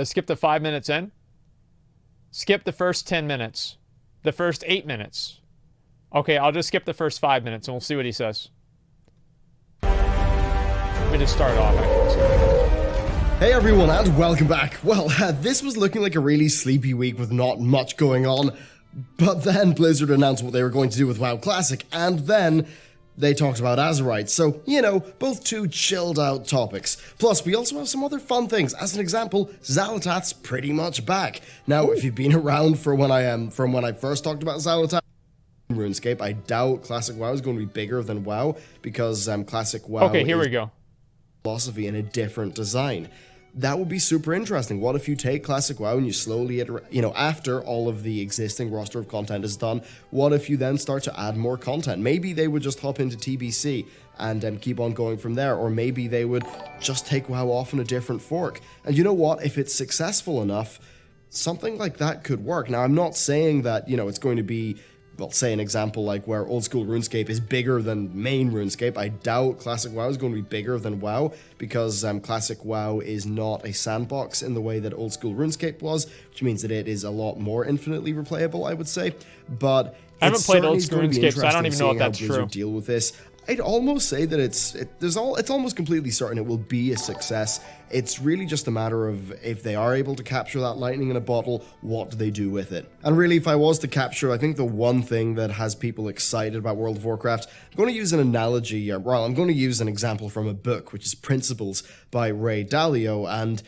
Skip the 5 minutes in. Skip the first 10 minutes. The first 8 minutes. Okay, I'll just skip the first 5 minutes and we'll see what he says. Let me just start off, actually. Hey everyone, and welcome back. Well, this was looking like a really sleepy week with not much going on, but then Blizzard announced what they were going to do with WoW Classic, and then they talked about Azerite, so, you know, both two chilled out topics. Plus, we also have some other fun things. As an example, Xal'atath's pretty much back. Now, if you've been around for when I first talked about Xal'atath, RuneScape, I doubt Classic WoW is going to be bigger than WoW, because Classic WoW okay, here we go. Philosophy in a different design. That would be super interesting. What if you take Classic WoW and you slowly, after all of the existing roster of content is done, what if you then start to add more content? Maybe they would just hop into TBC and keep on going from there, or maybe they would just take WoW off on a different fork. And you know what? If it's successful enough, something like that could work. Now, I'm not saying that, it's going to be, well, say an example like where old school RuneScape is bigger than main RuneScape. I doubt Classic WoW is going to be bigger than WoW, because Classic WoW is not a sandbox in the way that old school RuneScape was, which means that it is a lot more infinitely replayable, I would say. But I haven't played old school RuneScape, so I don't even know if that's true. Deal with this. I'd almost say that it's almost completely certain it will be a success. It's really just a matter of if they are able to capture that lightning in a bottle, what do they do with it? And really, if I was to capture, I think the one thing that has people excited about World of Warcraft, I'm going to use an analogy, I'm going to use an example from a book, which is Principles by Ray Dalio, and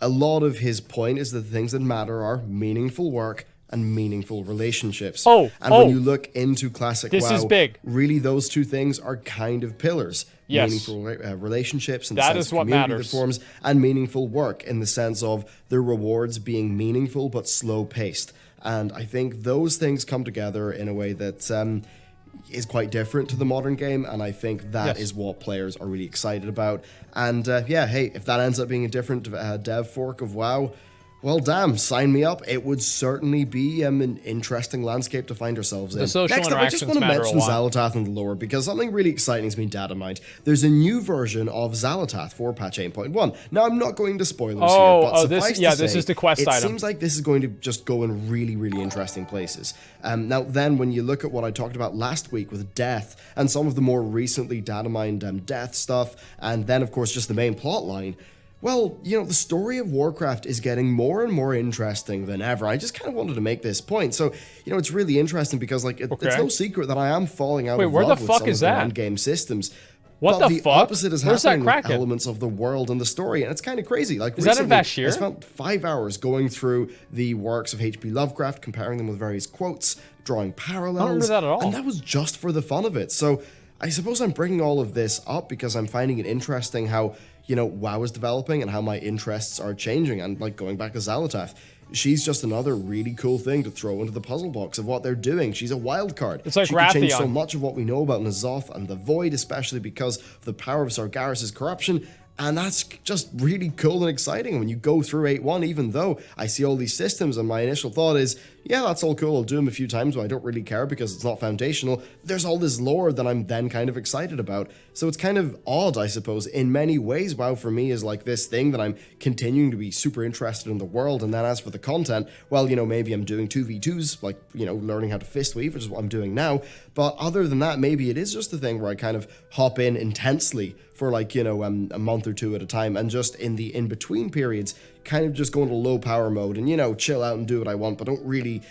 a lot of his point is that the things that matter are meaningful work and meaningful relationships. And when you look into Classic WoW, is big. Really those two things are kind of pillars. Yes. Meaningful relationships in the that sense is of what community matters. that forms, and meaningful work in the sense of the rewards being meaningful but slow-paced. And I think those things come together in a way that is quite different to the modern game, and I think that is what players are really excited about. And yeah, hey, if that ends up being a different dev fork of WoW, well, damn, sign me up. It would certainly be an interesting landscape to find ourselves in. The social Next up, I just want to mention Xal'atath and the lore, because something really exciting has been data mined. There's a new version of Xal'atath for patch 8.1. Now, I'm not going to spoilers here, but suffice to say, this is the quest item. It seems like this is going to just go in really, really interesting places. Now, then, when you look at what I talked about last week with Death, and some of the more recently data mined Death stuff, and then, of course, just the main plot line, well, the story of Warcraft is getting more and more interesting than ever. I just kind of wanted to make this point. So, it's really interesting because, it's no secret that I am falling out of love with some of the end-game systems. What but the the fuck? opposite is happening with elements of the world and the story, and it's kind of crazy. Like, is that in recently, Vashir? I spent 5 hours going through the works of H.P. Lovecraft, comparing them with various quotes, drawing parallels. I don't remember that at all. And that was just for the fun of it. So, I suppose I'm bringing all of this up because I'm finding it interesting how WoW is developing and how my interests are changing. And going back to Xal'atath, she's just another really cool thing to throw into the puzzle box of what they're doing. She's a wild card. It's like she can change so much of what we know about N'Zoth and the Void, especially because of the power of Sargeras' corruption. And that's just really cool and exciting when you go through 8.1, even though I see all these systems and my initial thought is, yeah, that's all cool, I'll do them a few times, but I don't really care because it's not foundational. There's all this lore that I'm then kind of excited about. So it's kind of odd, I suppose. In many ways, WoW for me is like this thing that I'm continuing to be super interested in the world, and then as for the content, well, maybe I'm doing 2v2s, learning how to fist weave, which is what I'm doing now. But other than that, maybe it is just a thing where I kind of hop in intensely for a month or two at a time, and just in the in-between periods, kind of just go into low power mode and, chill out and do what I want, but don't really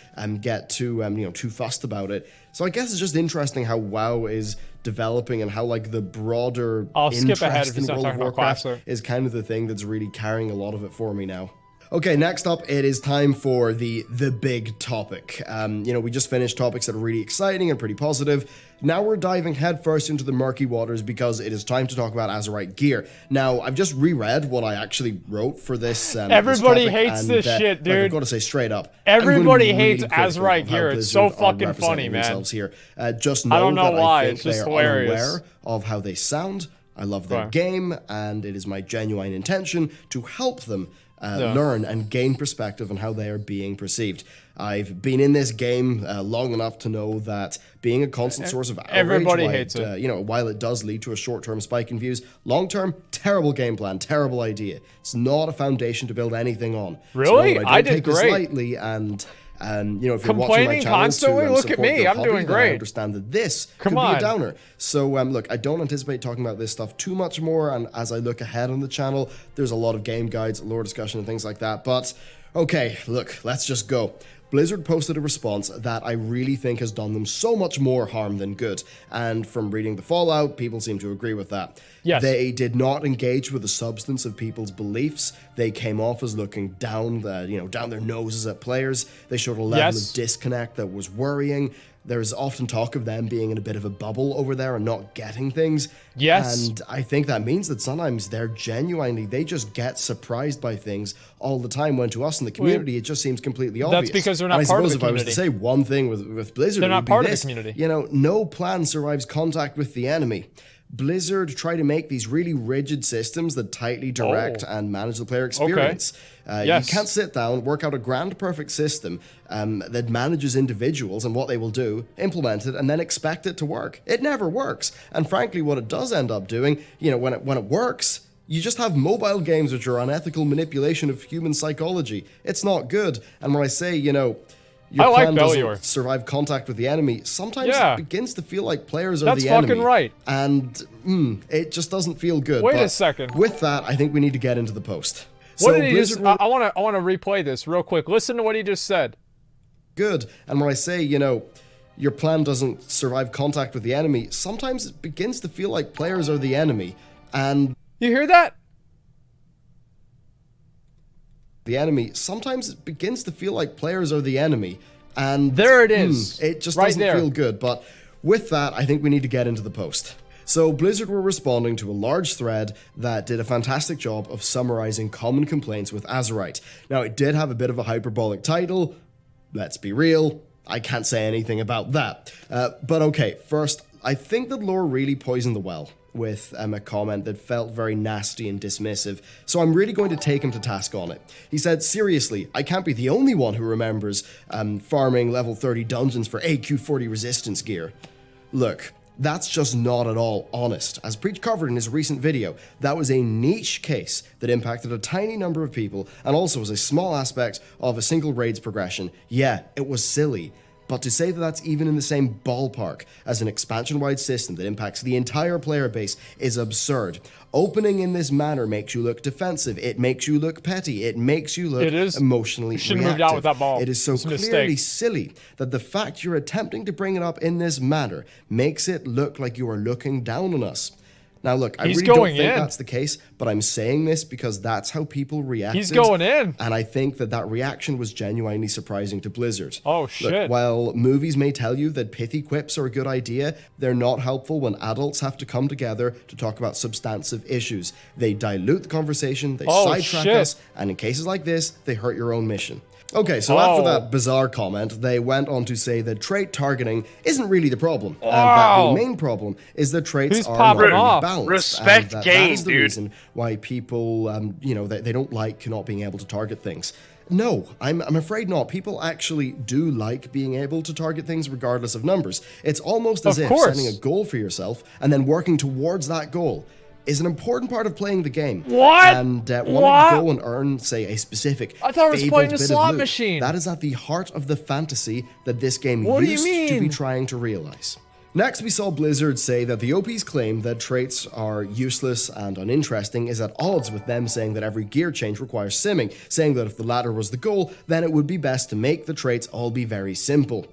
get too, too fussed about it. So I guess it's just interesting how WoW is developing and how, the broader interest in World of Warcraft is kind of the thing that's really carrying a lot of it for me now. Okay, next up, it is time for the big topic. We just finished topics that are really exciting and pretty positive. Now we're diving headfirst into the murky waters because it is time to talk about Azerite gear. Now, I've just reread what I actually wrote for this. Everybody hates this shit, dude. I've got to say straight up. Everybody hates Azerite gear. It's so fucking funny, man. Here. Just know I don't know that why. I think it's just they are hilarious. unaware of how they sound, I love their game, and it is my genuine intention to help them learn and gain perspective on how they are being perceived. I've been in this game long enough to know that being a constant source of outrage, everybody hates it. While it does lead to a short-term spike in views, long-term, terrible game plan, terrible idea. It's not a foundation to build anything on. Really? So, I did take this great. lightly, and if you're Complaining watching my channel constantly? to Look at support me, your I'm hobby, doing then great. I understand that this Come could be on. a downer. So look, I don't anticipate talking about this stuff too much more, and as I look ahead on the channel, there's a lot of game guides, lore discussion, and things like that. But okay, look, let's just go. Blizzard posted a response that I really think has done them so much more harm than good, and from reading the fallout, people seem to agree with that. Yes. They did not engage with the substance of people's beliefs. They came off as looking down their noses at players. They showed a level of disconnect that was worrying. There's often talk of them being in a bit of a bubble over there and not getting things. Yes. And I think that means that sometimes they just get surprised by things all the time, when to us in the community, it just seems completely obvious. That's because they're not and part of the I suppose if I was to say one thing with Blizzard, they're it would not be part of this. the community. No plan survives contact with the enemy. Blizzard try to make these really rigid systems that tightly direct and manage the player experience. You can't sit down, work out a grand perfect system that manages individuals and what they will do, implement it, and then expect it to work. It never works. And frankly, what it does end up doing, when it works, you just have mobile games which are unethical manipulation of human psychology. It's not good. And when I say, your plan doesn't survive contact with the enemy, sometimes it begins to feel like players are the enemy. That's fucking right. And it just doesn't feel good. Wait a second. With that, I think we need to get into the post. What did he just... I want to replay this real quick. Listen to what he just said. Good. And when I say, your plan doesn't survive contact with the enemy, sometimes it begins to feel like players are the enemy. And... You hear that? The enemy, sometimes it begins to feel like players are the enemy. And there it is. It just doesn't feel good. But with that, I think we need to get into the post. So Blizzard were responding to a large thread that did a fantastic job of summarizing common complaints with Azerite. Now, it did have a bit of a hyperbolic title. Let's be real, I can't say anything about that. But okay, first, I think that lore really poisoned the well with a comment that felt very nasty and dismissive, so I'm really going to take him to task on it. He said, seriously, I can't be the only one who remembers farming level 30 dungeons for AQ40 resistance gear. Look, that's just not at all honest. As Preach covered in his recent video, that was a niche case that impacted a tiny number of people and also was a small aspect of a single raid's progression. Yeah, it was silly. But to say that that's even in the same ballpark as an expansion-wide system that impacts the entire player base is absurd. Opening in this manner makes you look defensive. It makes you look petty. It makes you look emotionally reactive. Moved out with that ball. It is so clearly silly that the fact you're attempting to bring it up in this manner makes it look like you are looking down on us. Now look, I really don't think that's the case, but I'm saying this because that's how people reacted. He's going in. And I think that reaction was genuinely surprising to Blizzard. Oh, shit. Look, while movies may tell you that pithy quips are a good idea, they're not helpful when adults have to come together to talk about substantive issues. They dilute the conversation, they sidetrack us, and in cases like this, they hurt your own mission. Okay, so after that bizarre comment, they went on to say that trait targeting isn't really the problem, and that the main problem is that traits are not really balanced. Respect and game, that is the reason why people, they don't like not being able to target things. No, I'm afraid not. People actually do like being able to target things regardless of numbers. It's almost as if setting a goal for yourself and then working towards that goal is an important part of playing the game. What? And wanting to go and earn, say, a specific I thought I was playing a slot loot, machine. that is at the heart of the fantasy that this game used to be trying to realize. Next, we saw Blizzard say that the OP's claim that traits are useless and uninteresting is at odds with them saying that every gear change requires simming, saying that if the latter was the goal, then it would be best to make the traits all be very simple.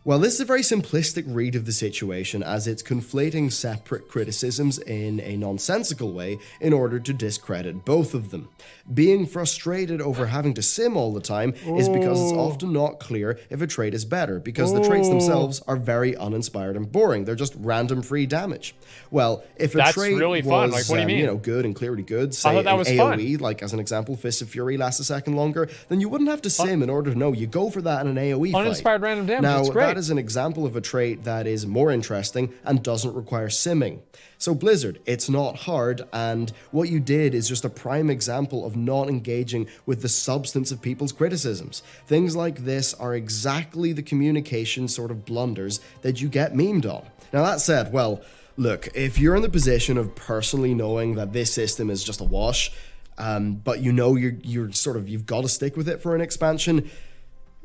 Well, this is a very simplistic read of the situation, as it's conflating separate criticisms in a nonsensical way in order to discredit both of them. Being frustrated over having to sim all the time is because it's often not clear if a trait is better, because the traits themselves are very uninspired and boring. They're just random free damage. Well, if a trait really fun. Like, what do you mean? Good and clearly good, say an AoE, like as an example, Fists of Fury lasts a second longer, then you wouldn't have to sim in order to know. You go for that in an AoE fight. Uninspired random damage, now, it's great. that is an example of a trait that is more interesting and doesn't require simming. So Blizzard, it's not hard, and what you did is just a prime example of not engaging with the substance of people's criticisms. Things like this are exactly the communication sort of blunders that you get memed on. Now that said, well, look, if you're in the position of personally knowing that this system is just a wash, but you know you've got to stick with it for an expansion,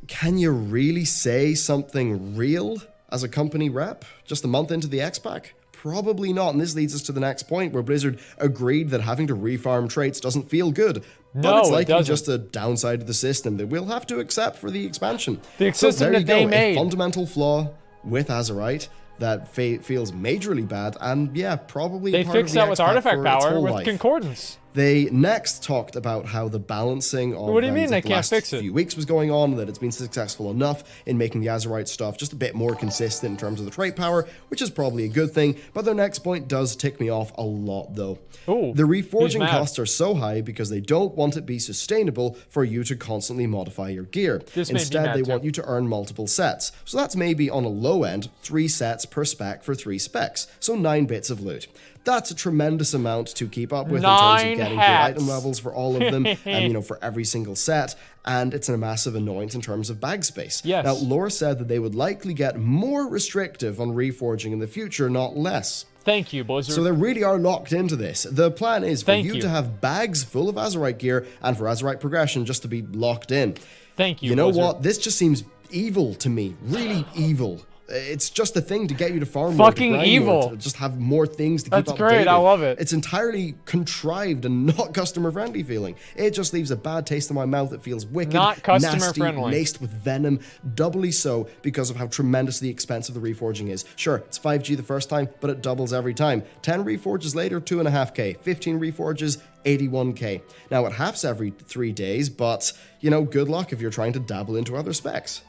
can you really say something real as a company rep just a month into the X-Pack? Probably not, and this leads us to the next point where Blizzard agreed that having to refarm traits doesn't feel good. But it's likely just a downside of the system that we'll have to accept for the expansion. The system that they made. A fundamental flaw with Azerite that feels majorly bad, and yeah, probably they fixed that with artifact power with concordance. They next talked about how the balancing of what do you mean they the can't last fix it? few weeks was going on, that it's been successful enough in making the Azerite stuff just a bit more consistent in terms of the trait power, which is probably a good thing, but their next point does tick me off a lot though. Ooh, the reforging costs are so high because they don't want it to be sustainable for you to constantly modify your gear. Instead, they want you to earn multiple sets. So that's maybe on a low end, 3 sets per spec for 3 specs, so 9 bits of loot. That's a tremendous amount to keep up with in terms of getting good item levels for all of them, and for every single set, and it's a massive annoyance in terms of bag space. Yes. Now, lore said that they would likely get more restrictive on reforging in the future, not less. Thank you, Blizzard. So they really are locked into this. The plan is for you to have bags full of Azerite gear and for Azerite progression just to be locked in. Thank you, You know Blizzard. what? This just seems evil to me. Really evil. It's just a thing to get you to farm fucking more, to evil. more, to just have more things to keep updated. That's great. I love it. It's entirely contrived and not customer-friendly feeling. It just leaves a bad taste in my mouth. It feels wicked, not customer-friendly, nasty, laced with venom, doubly so because of how tremendously expensive the reforging is. Sure, it's 5G the first time, but it doubles every time. 10 reforges later, 2.5K. 15 reforges, 81K. Now, it halves every 3 days, but, good luck if you're trying to dabble into other specs.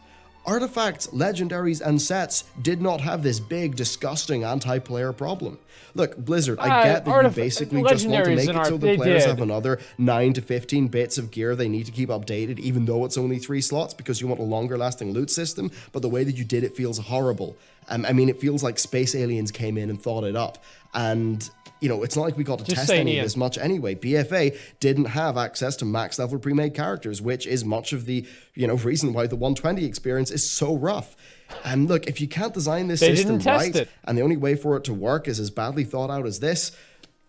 Artifacts, legendaries, and sets did not have this big, disgusting anti-player problem. Look, Blizzard, I get that you basically just want to make it so the players have another 9 to 15 bits of gear they need to keep updated, even though it's only 3 slots, because you want a longer-lasting loot system, but the way that you did it feels horrible. It feels like space aliens came in and thought it up, and it's not like we got to test any of this much anyway. BFA didn't have access to max level pre-made characters, which is much of the, reason why the 120 experience is so rough. And look, if you can't design this system right, and the only way for it to work is as badly thought out as this,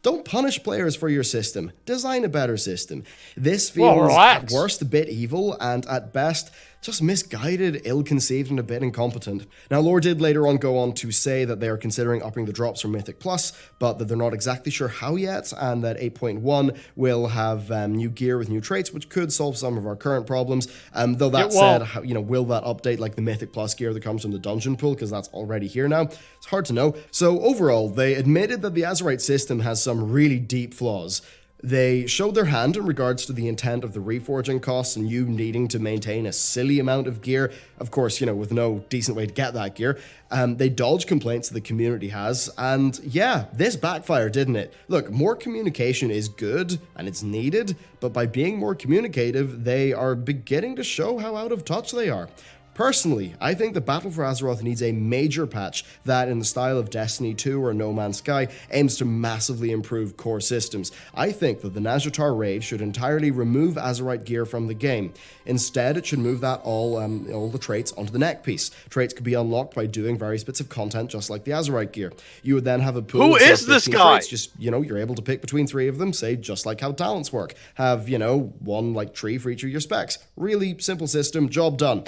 don't punish players for your system. Design a better system. This feels at worst a bit evil, and at best just misguided, ill-conceived, and a bit incompetent. Now, lore did later on go on to say that they are considering upping the drops for Mythic Plus, but that they're not exactly sure how yet, and that 8.1 will have new gear with new traits, which could solve some of our current problems. Though that said, will that update like the Mythic Plus gear that comes from the dungeon pool, because that's already here now? It's hard to know. So overall, they admitted that the Azerite system has some really deep flaws. They showed their hand in regards to the intent of the reforging costs and you needing to maintain a silly amount of gear, of course, with no decent way to get that gear. They dodged complaints that the community has, and yeah, this backfired, didn't it? Look, more communication is good, and it's needed, but by being more communicative, they are beginning to show how out of touch they are. Personally, I think the Battle for Azeroth needs a major patch that, in the style of Destiny 2 or No Man's Sky, aims to massively improve core systems. I think that the Nazjatar raid should entirely remove Azerite gear from the game. Instead, it should move that all the traits onto the neck piece. Traits could be unlocked by doing various bits of content, just like the Azerite gear. You would then have a pool Who of is this guy? Traits, just, you're able to pick between 3 of them, say, just like how talents work. Have, one, tree for each of your specs. Really simple system, job done.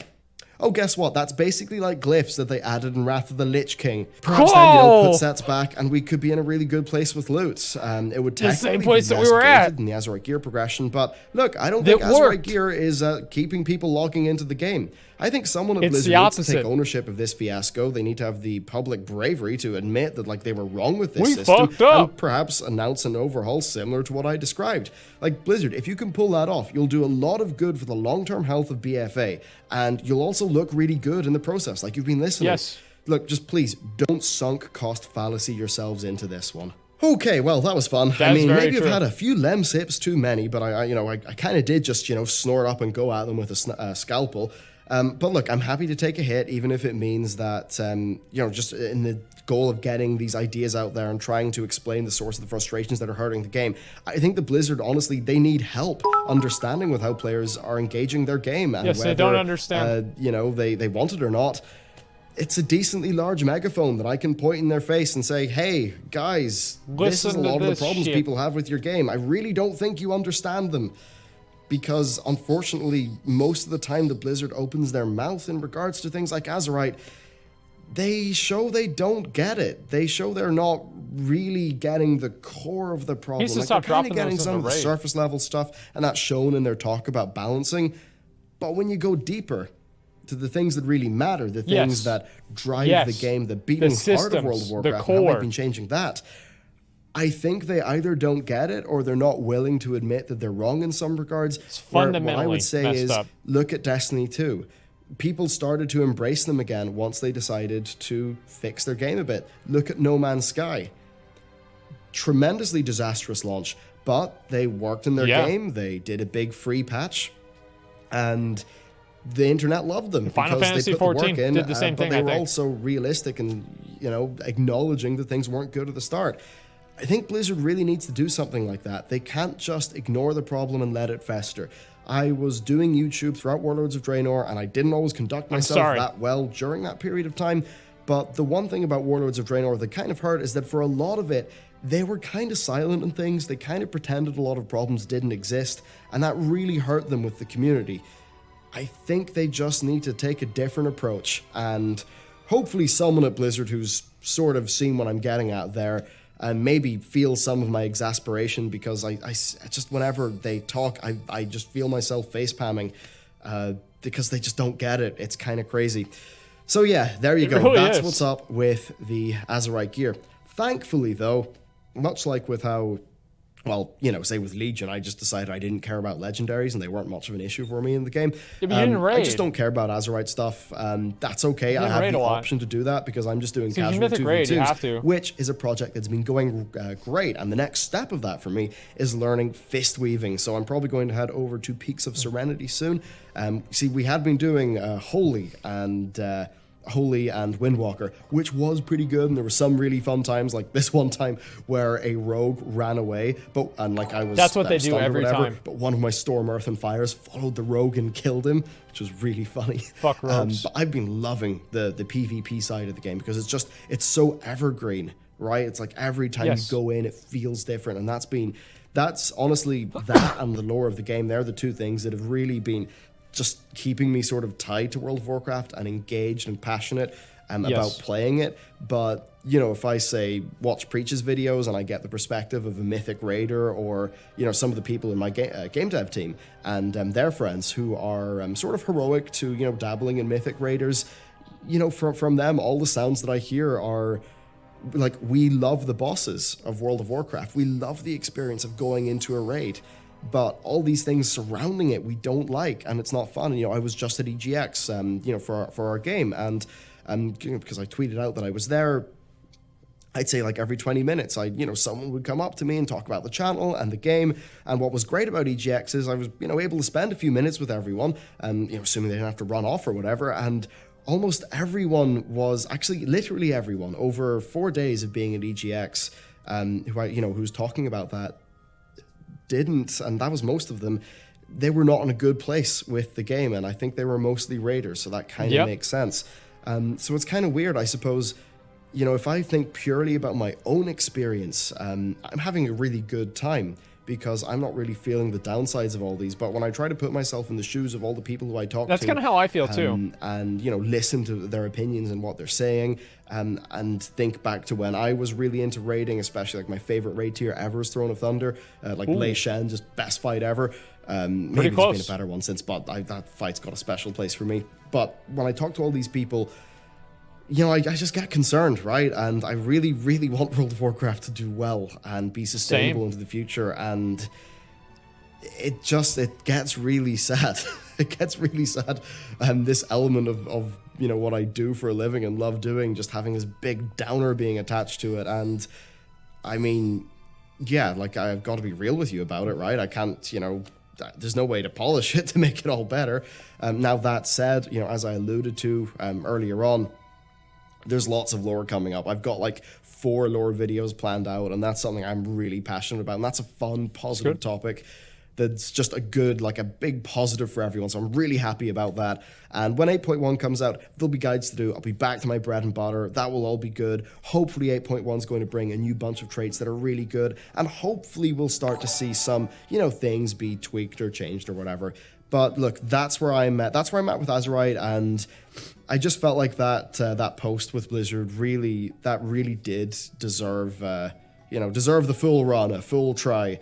Oh, guess what? That's basically like glyphs that they added in Wrath of the Lich King. Perhaps then, put sets back, and we could be in a really good place with loot. It would technically be less gated than the Azerite gear progression, but look, I don't think Azerite gear is keeping people logging into the game. I think someone at Blizzard needs to take ownership of this fiasco. They need to have the public bravery to admit that they were wrong with this system, and perhaps announce an overhaul similar to what I described. Blizzard, if you can pull that off, you'll do a lot of good for the long-term health of BFA, and you'll also look really good in the process, like you've been listening. Yes. Look, just please don't sunk cost fallacy yourselves into this one. Okay, well, that was fun. Maybe I've had a few lem sips too many, but I kind of did just, snort up and go at them with a scalpel. But look, I'm happy to take a hit, even if it means that, just in the goal of getting these ideas out there and trying to explain the source of the frustrations that are hurting the game. I think the Blizzard, honestly, they need help understanding with how players are engaging their game. And yes, whether, they don't understand. They want it or not. It's a decently large megaphone that I can point in their face and say, hey, guys, this is a lot of the problems people have with your game. I really don't think you understand them. Because, unfortunately, most of the time the Blizzard opens their mouth in regards to things like Azerite, they show they don't get it. They show they're not really getting the core of the problem. Like, they're kind of getting some of the surface level stuff, and that's shown in their talk about balancing. But when you go deeper to the things that really matter, the things that drive the game, the beating heart of World of Warcraft, and how they've been changing that, I think they either don't get it or they're not willing to admit that they're wrong in some regards. It's fundamentally what I would say is, up. Look at Destiny 2. People started to embrace them again once they decided to fix their game a bit. Look at No Man's Sky. Tremendously disastrous launch, but they worked in their game. They did a big free patch, and the internet loved them Final because Fantasy they put the work in, did the same thing, but they were also realistic and, acknowledging that things weren't good at the start. I think Blizzard really needs to do something like that. They can't just ignore the problem and let it fester. I was doing YouTube throughout Warlords of Draenor, and I didn't always conduct myself that well during that period of time. But the one thing about Warlords of Draenor that kind of hurt is that for a lot of it, they were kind of silent on things. They kind of pretended a lot of problems didn't exist, and that really hurt them with the community. I think they just need to take a different approach, and hopefully someone at Blizzard who's sort of seen what I'm getting at there and maybe feel some of my exasperation, because I just, whenever they talk, I just feel myself face-palming because they just don't get it. It's kind of crazy. So yeah, there you go. Really That's is. what's up with the Azerite gear. Thankfully, though, much like with how, say with Legion, I just decided I didn't care about legendaries and they weren't much of an issue for me in the game. Yeah, but you didn't raid. I just don't care about Azerite stuff. That's okay. I have the option to do that because I'm just doing casual 2v2s, which is a project that's been going great. And the next step of that for me is learning fist weaving. So I'm probably going to head over to Peaks of Serenity soon. See, we had been doing Holy and Windwalker, which was pretty good, and there were some really fun times, like this one time where a rogue ran away, that's what they do every time. But one of my Storm Earth and Fires followed the rogue and killed him, which was really funny. Fuck rogues. But I've been loving the PvP side of the game because it's so evergreen, right? It's like every time you go in, it feels different, and that's honestly that and the lore of the game. They're the two things that have really been just keeping me sort of tied to World of Warcraft and engaged and passionate about playing it. But, if I say watch Preach's videos and I get the perspective of a Mythic Raider or, some of the people in my game dev team and their friends who are sort of heroic to, dabbling in Mythic Raiders, from them, all the sounds that I hear are like, we love the bosses of World of Warcraft. We love the experience of going into a raid. But all these things surrounding it, we don't like, and it's not fun. I was just at EGX, for our game, and because I tweeted out that I was there, I'd say like every 20 minutes, someone would come up to me and talk about the channel and the game. And what was great about EGX is I was, able to spend a few minutes with everyone, assuming they didn't have to run off or whatever. And almost everyone was, actually literally everyone, over 4 days of being at EGX, who's talking about that, didn't, and that was most of them, they were not in a good place with the game, and I think they were mostly raiders, so that kind of makes sense. So it's kind of weird, I suppose, if I think purely about my own experience, I'm having a really good time because I'm not really feeling the downsides of all these. But when I try to put myself in the shoes of all the people who I talk to, that's kind of how I feel too. And listen to their opinions and what they're saying, and think back to when I was really into raiding, especially like my favorite raid tier ever is Throne of Thunder, Lei Shen, just best fight ever. Maybe there's been a better one since, but that fight's got a special place for me. But when I talk to all these people, I just get concerned, right? And I really, really want World of Warcraft to do well and be sustainable into the future. And it gets really sad. It gets really sad. This element of what I do for a living and love doing, just having this big downer being attached to it. And I mean, I've got to be real with you about it, right? I can't, there's no way to polish it to make it all better. Now that said, you know, as I alluded to earlier on, there's lots of lore coming up. I've got like 4 lore videos planned out, and that's something I'm really passionate about, and that's a fun, positive topic that's just a good, like a big positive for everyone. So I'm really happy about that. And when 8.1 comes out, there'll be guides to do. I'll be back to my bread and butter. That will all be good. Hopefully 8.1 is going to bring a new bunch of traits that are really good. And hopefully we'll start to see some, you know, things be tweaked or changed or whatever. But look, that's where I'm at. That's where I'm at with Azerite, and I just felt like that post with Blizzard really did deserve, deserve the full run, a full try,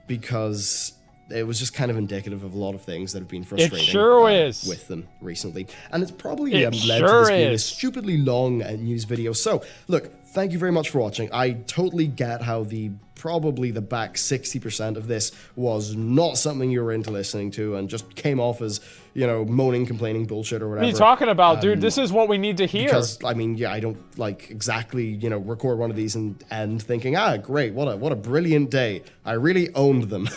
because it was just kind of indicative of a lot of things that have been frustrating. It sure is. With them recently. And it's probably led to this being a stupidly long news video. So, look, thank you very much for watching. I totally get how probably the back 60% of this was not something you were into listening to and just came off as, you know, moaning, complaining bullshit or whatever. What are you talking about, dude? This is what we need to hear. Because, I mean, yeah, I don't, like, exactly, you know, record one of these and end thinking, great, what a brilliant day. I really owned them.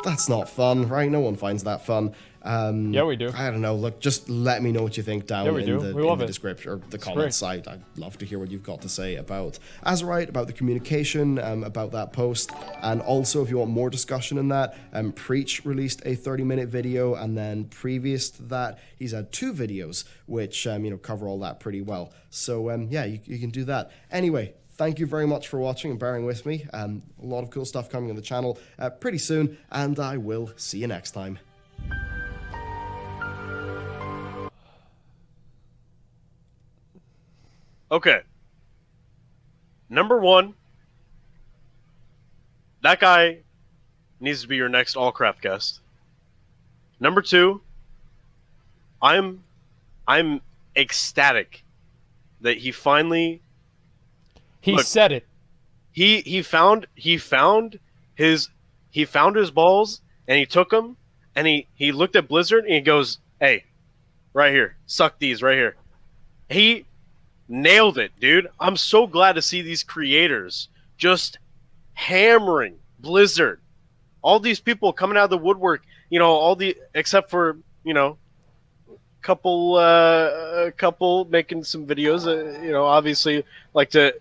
That's not fun, right? No one finds that fun. Yeah, we do. I don't know. Look, just let me know what you think down in the description or the comments side. I'd love to hear what you've got to say about Azerite, about the communication, about that post. And also, if you want more discussion in that, Preach released a 30-minute video, and then previous to that, he's had 2 videos which cover all that pretty well. So yeah, you can do that. Anyway, thank you very much for watching and bearing with me. A lot of cool stuff coming on the channel pretty soon, and I will see you next time. Okay. Number 1, that guy needs to be your next Allcraft guest. Number 2, I'm ecstatic that he finally said it. He found his balls, and he took them, and he looked at Blizzard and he goes, "Hey, right here, suck these right here." He nailed it, dude. I'm so glad to see these creators just hammering Blizzard. All these people coming out of the woodwork, except for, couple making some videos, obviously like to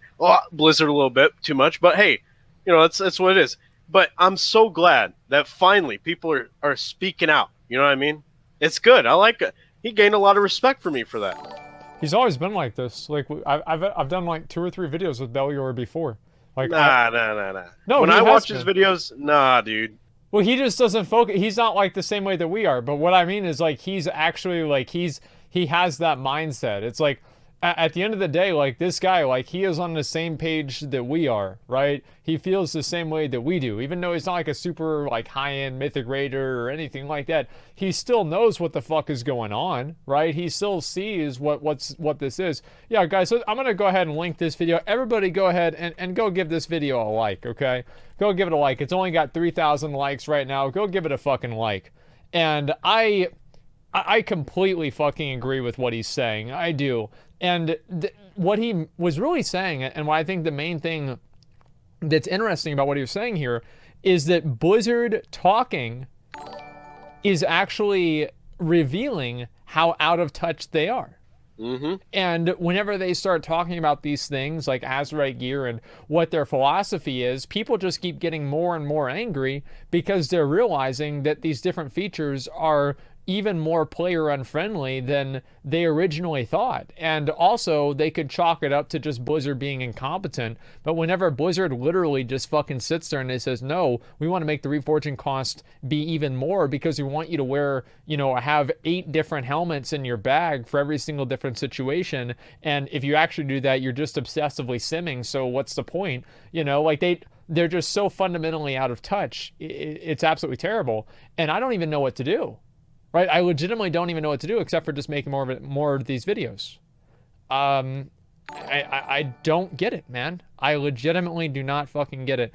Blizzard a little bit too much, but hey, that's what it is. But I'm so glad that finally people are speaking out. You know what I mean? It's good. I like it. He gained a lot of respect for me for that. He's always been like this. Like I've done like 2 or 3 videos with Bellular before. Like nah. No, when I watch his videos, nah, dude. Well, he just doesn't focus. He's not like the same way that we are. But what I mean is like he's actually like he has that mindset. It's like at the end of the day, like this guy, like he is on the same page that we are, right? He feels the same way that we do, even though he's not like a super like high-end mythic raider or anything like that. He still knows what the fuck is going on, right? He still sees what this is. Yeah, guys, so I'm gonna go ahead and link this video. Everybody go ahead and go give this video a like, okay? Go give it a like. It's only got 3,000 likes right now. Go give it a fucking like. And I completely fucking agree with what he's saying. I do. And what he was really saying, and what I think the main thing that's interesting about what he was saying here, is that Blizzard talking is actually revealing how out of touch they are. Mm-hmm. And whenever they start talking about these things like Azerite gear and what their philosophy is, people just keep getting more and more angry because they're realizing that these different features are even more player unfriendly than they originally thought. And also they could chalk it up to just Blizzard being incompetent. But whenever Blizzard literally just fucking sits there and they says, no, we want to make the reforging cost be even more because we want you to wear, have 8 different helmets in your bag for every single different situation. And if you actually do that, you're just obsessively simming. So what's the point? They're just so fundamentally out of touch. It's absolutely terrible. And I don't even know what to do. Right, I legitimately don't even know what to do except for just making more of these videos. I don't get it, man. I legitimately do not fucking get it.